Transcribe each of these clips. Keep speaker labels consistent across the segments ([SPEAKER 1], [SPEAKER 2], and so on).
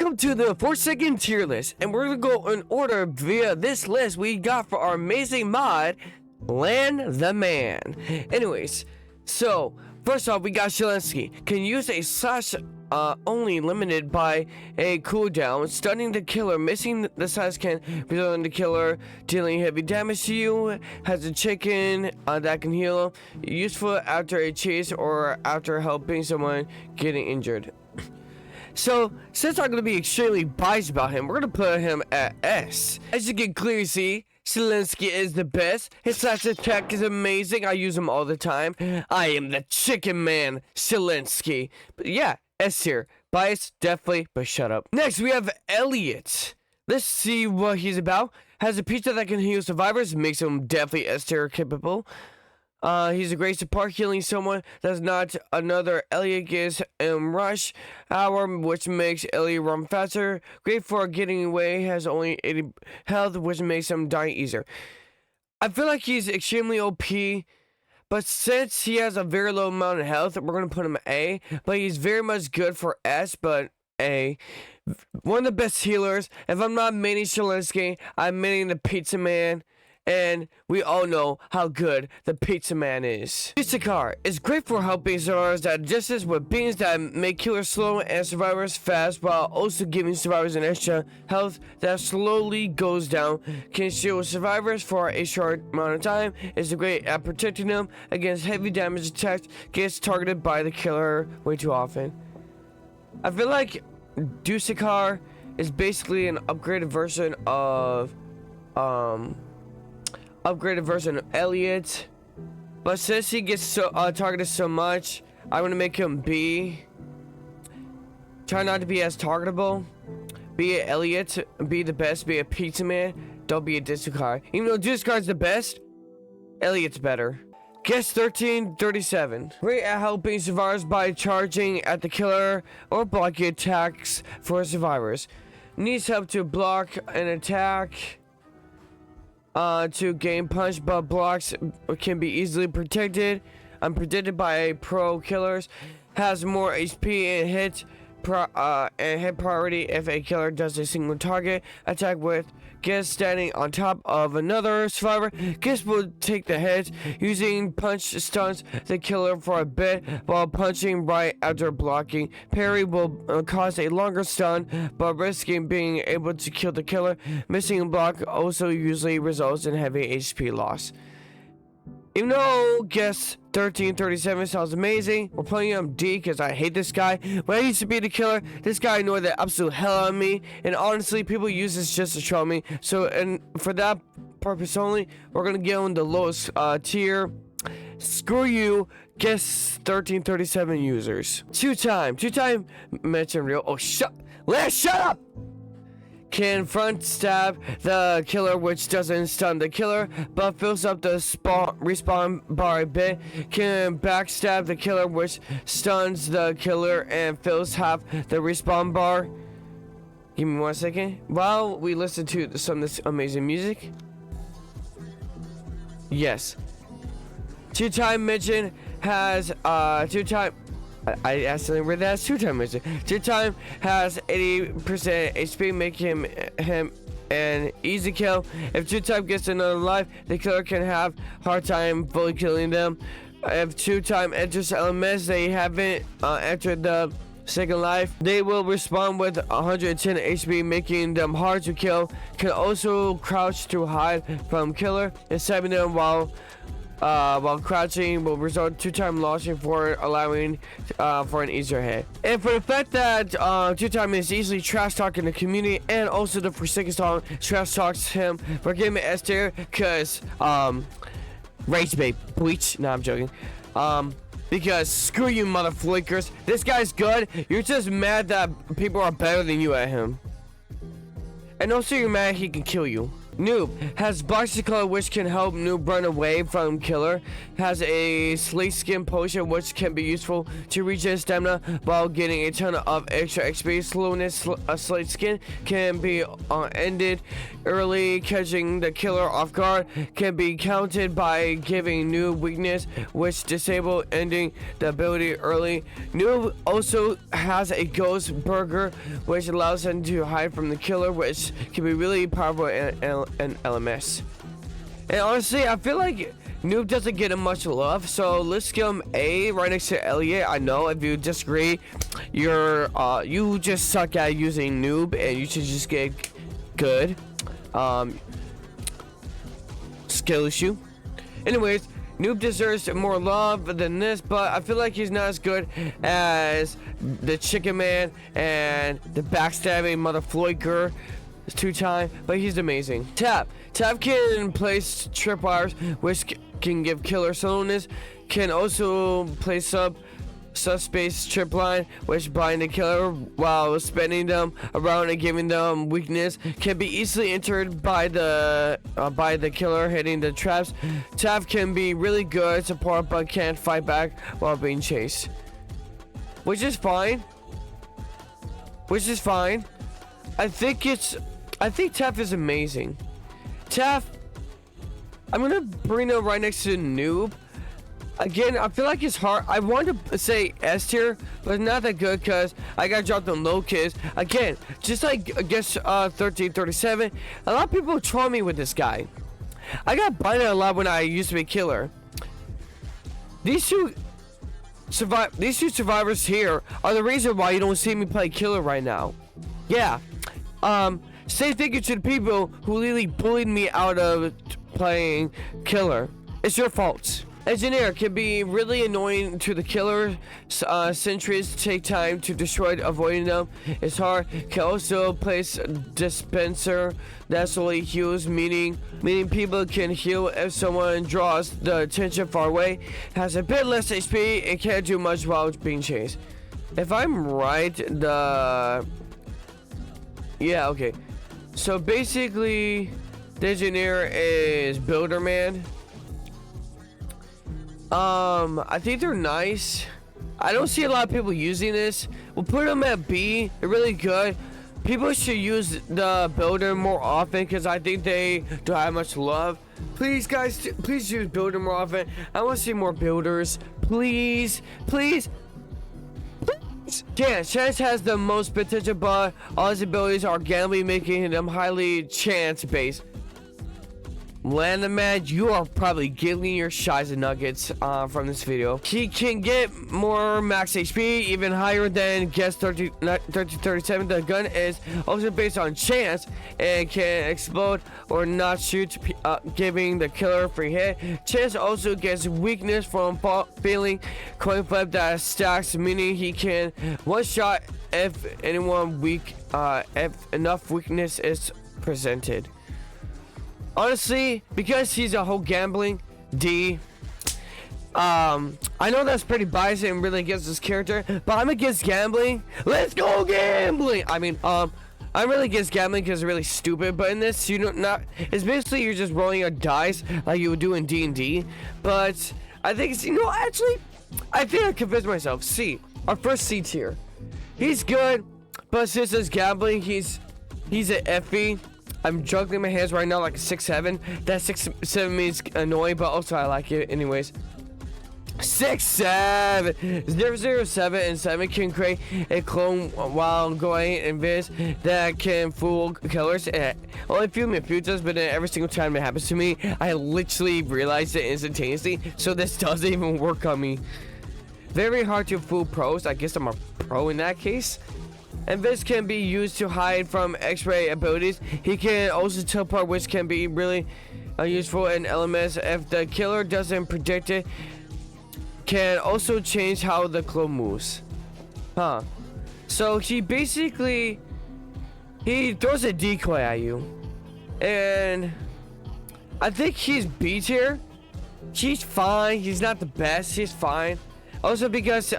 [SPEAKER 1] welcome to the Forsaken tier list, and we're gonna go in order via this list we got for our amazing mod, Land the Man. Anyways, so first off, we got Zelensky. Can use a slash only limited by a cooldown, stunning the killer, missing the slash can result in the killer dealing heavy damage to you. Has a chicken that can heal, useful after a chase or after helping someone getting injured. So, since I'm going to be extremely biased about him, we're going to put him at S. As you can clearly see, Zelensky is the best. His slash attack is amazing. I use him all the time. I am the chicken man, Zelensky. But yeah, S tier. Biased, definitely, but shut up. Next, we have Elliot. Let's see what he's about. Has a pizza that can heal survivors. Makes him definitely S tier capable. He's a great support, healing someone that's not another. Elliot gives him rush hour, which makes Elliot run faster. Great for getting away, has only 80 health, which makes him die easier. I feel like he's extremely OP, but since he has a very low amount of health, we're going to put him A. But he's very much good for S, but A. One of the best healers. If I'm not maining Zelensky, I'm maining the Pizza Man. And we all know how good the Pizza Man is. Isakar is great for helping survivors at distance with beams that make killers slow and survivors fast, while also giving survivors an extra health that slowly goes down. Can shield survivors for a short amount of time. Is great at protecting them against heavy damage attacks. Gets targeted by the killer way too often. I feel like Dusakar is basically an upgraded version of Elliot, but since he gets so targeted so much, I'm gonna make him B. Try not to be as targetable. Be a Elliot, be the best, be a Pizza Man, don't be a Dusakar. Even though Dusakar's the best, Elliot's better. Guess 1337. Great at helping survivors by charging at the killer or blocking attacks for survivors. Needs help to block an attack. To gain punch, but blocks can be easily protected. Unpredicted by pro killers. Has more HP and hit priority if a killer does a single target attack with. Guess standing on top of another survivor. Guess will take the hit. Using punch stuns the killer for a bit while punching right after blocking. Parry will cause a longer stun, but risking being able to kill the killer. Missing a block also usually results in heavy HP loss. Even though guess 1337 sounds amazing, we're playing him D because I hate this guy. When I used to be the killer, this guy annoyed the absolute hell out of me. And honestly, people use this just to troll me. So, and for that purpose only, we're going to give him the lowest tier. Screw you, guess 1337 users. Two-time mention real. Oh, shut up! Can front stab the killer, which doesn't stun the killer but fills up the respawn bar a bit. Can backstab the killer, which stuns the killer and fills half the respawn bar. Give me 1 second while we listen to some of this amazing music. Yes, two-time mention has I accidentally read that as two-time mention. Two-time has 80% HP, making him an easy kill. If two-time gets another life, the killer can have hard time fully killing them. If two-time enters elements they haven't entered the second life, they will respawn with 110 HP, making them hard to kill. Can also crouch to hide from killer, and stabbing them while crouching will result two-time launching for allowing for an easier hit. And for the fact that two-time is easily trash talking the community, and also the Forsaken song trash talks him, we're giving it S tier because rage bait bleach. No, I'm joking. Because screw you, mother flickers. This guy's good. You're just mad that people are better than you at him. And also you're mad he can kill you. Noob has bicycle, which can help Noob run away from killer. Has a slate skin potion, which can be useful to regen stamina while getting a ton of extra XP. Slowness, a slate skin can be ended early. Catching the killer off guard can be counted by giving Noob weakness, which disable ending the ability early. Noob also has a ghost burger, which allows him to hide from the killer, which can be really powerful and LMS. And honestly, I feel like Noob doesn't get much love, so let's give him A right next to Elliot. I know if you disagree, you just suck at using Noob, and you should just get good. Skill issue. Anyways, Noob deserves more love than this, but I feel like he's not as good as the Chicken Man and the backstabbing Mother Floyker. It's 2-time, but he's amazing. Tap can place tripwires, which can give killer slowness. Can also place subspace trip line, which blind the killer while spinning them around and giving them weakness. Can be easily entered by the killer hitting the traps. Tap can be really good support, but can't fight back while being chased, which is fine. I think Taff is amazing. Taff, I'm gonna bring him right next to Noob. Again, I feel like it's hard. I want to say S tier, but it's not that good because I got dropped on low kids. Again, just like against 1337, a lot of people troll me with this guy. I got banned a lot when I used to be killer. These two survivors here are the reason why you don't see me play killer right now. Yeah. Say thank you to the people who really bullied me out of playing killer. It's your fault. Engineer can be really annoying to the killer. Sentries take time to destroy, avoiding them is hard. Can also place dispenser that slowly heals, meaning people can heal if someone draws the attention far away. Has a bit less HP and can't do much while being chased. If I'm right, yeah, okay. So basically, the engineer is Builder Man. I think they're nice. I don't see a lot of people using this. We'll put them at B. They're really good. People should use the Builder more often because I think they don't have much love. Please, guys, please use Builder more often. I want to see more builders. Please. Chance has the most potential, but all his abilities are gambling, making him highly chance-based. Landman, you are probably giggling your shies and nuggets from this video. He can get more max HP, even higher than Guess 1337. The gun is also based on chance and can explode or not shoot, giving the killer free hit. Chance also gets weakness from failing coin flip that stacks, meaning he can one shot if if enough weakness is presented. Honestly, because he's a whole gambling D, I know that's pretty biased and really against this character, but I'm against gambling. Let's go gambling! I mean, I'm really against gambling because it's really stupid, but in this, it's basically you're just rolling a dice like you would do in D&D, but I think it's, actually, I think I convinced myself. C, our first C tier. He's good, but since it's gambling, he's an FE. I'm juggling my hands right now like a 6-7. That 6-7 means annoying, but also I like it anyways. 6-7. 007 and 7 can create a clone while going invis that can fool killers. Only fool me a few times, but then every single time it happens to me, I literally realize it instantaneously. So this doesn't even work on me. Very hard to fool pros. I guess I'm a pro in that case. And this can be used to hide from X-ray abilities. He can also teleport, which can be really useful in LMS if the killer doesn't predict it. Can also change how the clone moves. So he basically throws a decoy at you, and I think he's B tier. He's fine. He's not the best. He's fine. Also because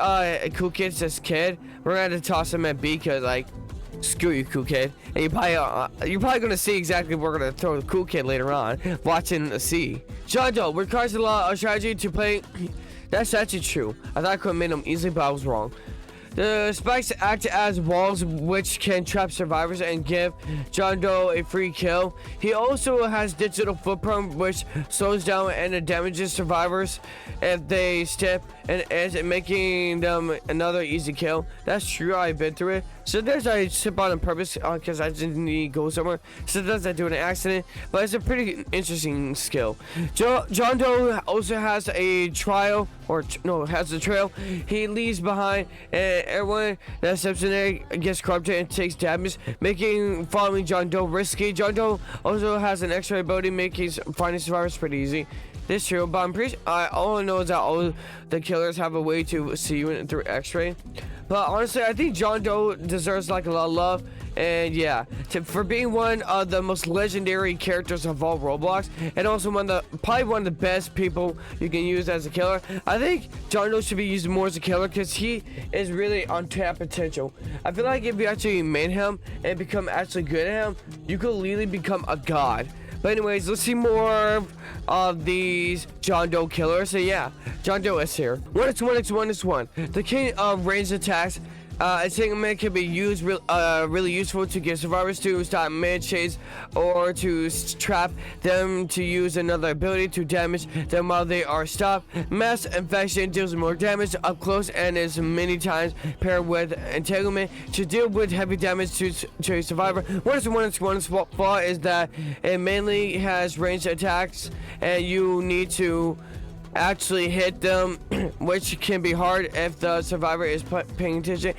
[SPEAKER 1] Cool Kid's this kid, we're gonna have to toss him at B because like Screw you, cool kid. And you're probably gonna see exactly where we're gonna throw the cool kid later on, watching the sea. John Doe requires a lot of strategy to play. That's actually true. I thought I could have made them easily, but I was wrong. The spikes act as walls which can trap survivors and give John Doe a free kill. He also has digital footprint which slows down and damages survivors if they step and edge, making them another easy kill. That's true, I've been through it. Sometimes I step on purpose because I just need to go somewhere. Sometimes I do an accident, but it's a pretty interesting skill. John Doe also has a trail, has a trail. He leaves behind and everyone that steps in there gets corrupted and takes damage, making following John Doe risky. John Doe also has an X-ray ability, making finding survivors pretty easy. This is true, but I'm pretty all I know is that all the killers have a way to see you through X-ray. But honestly, I think John Doe deserves like a lot of love. And yeah, for being one of the most legendary characters of all Roblox, and also probably one of the best people you can use as a killer. I think John Doe should be used more as a killer because he is really untapped potential. I feel like if you actually made him and become actually good at him, you could literally become a god. But anyways, let's see more of these John Doe killers. So yeah, John Doe is here. 1x1x1x1. The king of ranged attacks. A segment can be used really useful to get survivors to stop mid-chase or to trap them to use another ability to damage them while they are stopped. Mass infection deals more damage up close and is many times paired with entanglement to deal with heavy damage to a survivor. One's flaw is that it mainly has ranged attacks and you need to actually hit them, which can be hard if the survivor is paying attention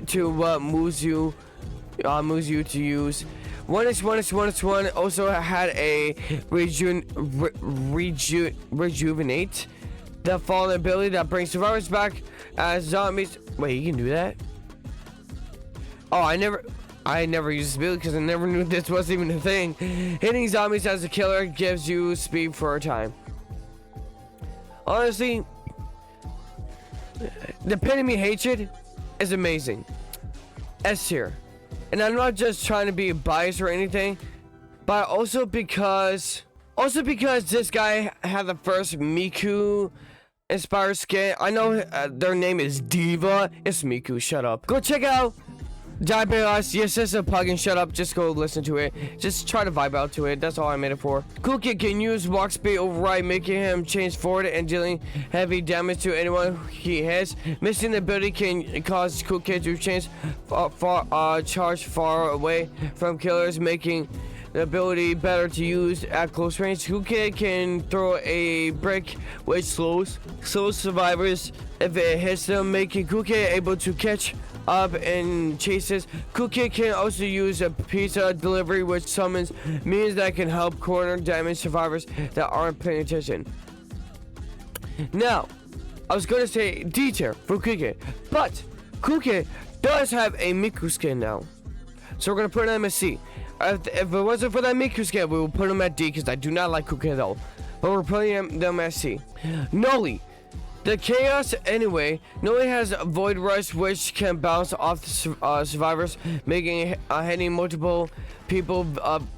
[SPEAKER 1] to what moves you to use. 1x1 also had a rejuvenate, the fallen ability that brings survivors back as zombies. Wait, you can do that? Oh, I never used this ability because I never knew this was even a thing. Hitting zombies as a killer gives you speed for a time. Honestly, the epitome hatred is amazing. S tier. And I'm not just trying to be biased or anything, but also because this guy had the first Miku inspired skin. I know their name is Diva. It's Miku, shut up. Go check out Us. Yes, it's a plugin. Shut up. Just go listen to it. Just try to vibe out to it. That's all I made it for. Cool Kid can use walk speed override, making him change forward and dealing heavy damage to anyone he hits. Missing the ability can cause Cool Kid to change charge far away from killers, making the ability better to use at close range. Cool Kid can throw a brick which slows survivors if it hits them, making Cool Kid able to catch up and chases. Cool Kid can also use a pizza delivery which summons minions that can help corner damage survivors that aren't paying attention. Now, I was gonna say D tier for Cool Kid, but Cool Kid does have a Miku skin now, so we're gonna put him at C. If it wasn't for that Miku skin, we will put him at D because I do not like Cool Kid at all. But we're putting them at C. Noli. The chaos anyway. Noli has a void rush which can bounce off the survivors, making hitting multiple people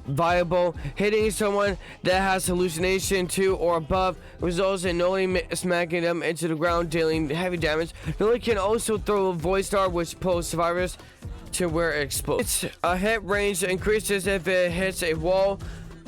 [SPEAKER 1] viable. Hitting someone that has hallucination 2 or above results in Noli smacking them into the ground, dealing heavy damage. Noli can also throw a void star which pulls survivors to where it explodes. Its hit range increases if it hits a wall,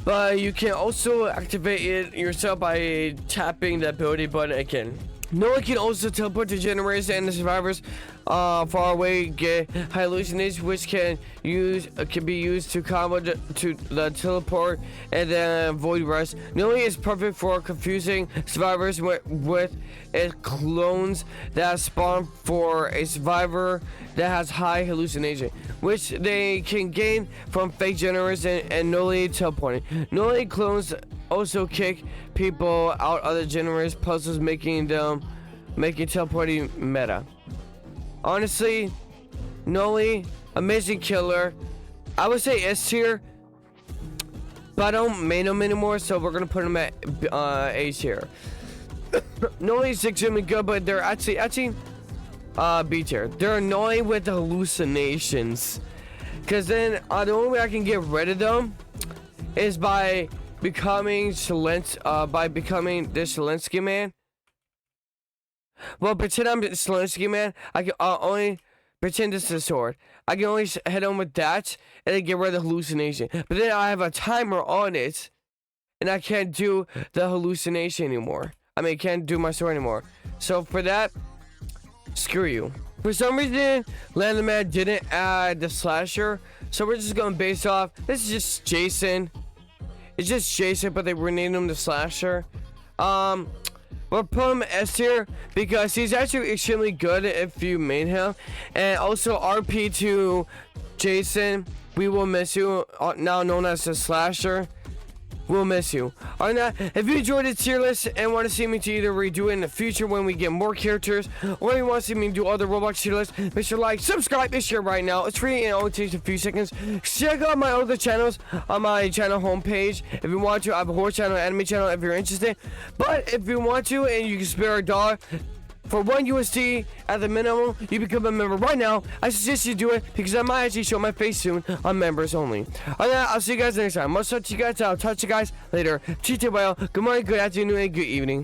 [SPEAKER 1] but you can also activate it yourself by tapping the ability button again. Noli can also teleport to generators and the survivors far away get hallucinations, which can be used to combo to the teleport and then void rush. Noli is perfect for confusing survivors with its clones that spawn for a survivor that has high hallucination, which they can gain from fake generators and Noli teleporting. Noli clones also kick people out of the generators puzzles, making teleporting meta. Honestly, Noli, amazing killer. I would say S tier, but I don't main him anymore, so we're gonna put him at A tier. Noli's extremely good, but they're actually B tier. They're annoying with hallucinations. because then the only way I can get rid of them is by becoming this Zelensky man. Well, pretend I'm Zelensky man. I can only pretend this is a sword. I can only head on with that and then get rid of the hallucination. But then I have a timer on it, and I can't do the hallucination anymore. I mean, I can't do my sword anymore. So for that, screw you. For some reason, Land the Man didn't add the slasher, so we're just going based off. This is just Jason. It's just Jason, but they renamed him the slasher. We'll put him S tier because he's actually extremely good if you main him. And also RP to Jason, we will miss you, now known as the slasher. We'll miss you. Other than that, if you enjoyed this tier list and want to see me to either redo it in the future when we get more characters, or you want to see me do other Roblox tier lists, make sure to like, subscribe this year right now. It's free and it only takes a few seconds. Check out my other channels on my channel homepage. If you want to, I have a horror channel, anime channel if you're interested. But if you want to and you can spare $1 for $1 USD at the minimum, you become a member right now. I suggest you do it because I might actually show my face soon on members only. Other than that, I'll see you guys next time. Much love to you guys. I'll talk to you guys later. Good morning, good afternoon, and good evening.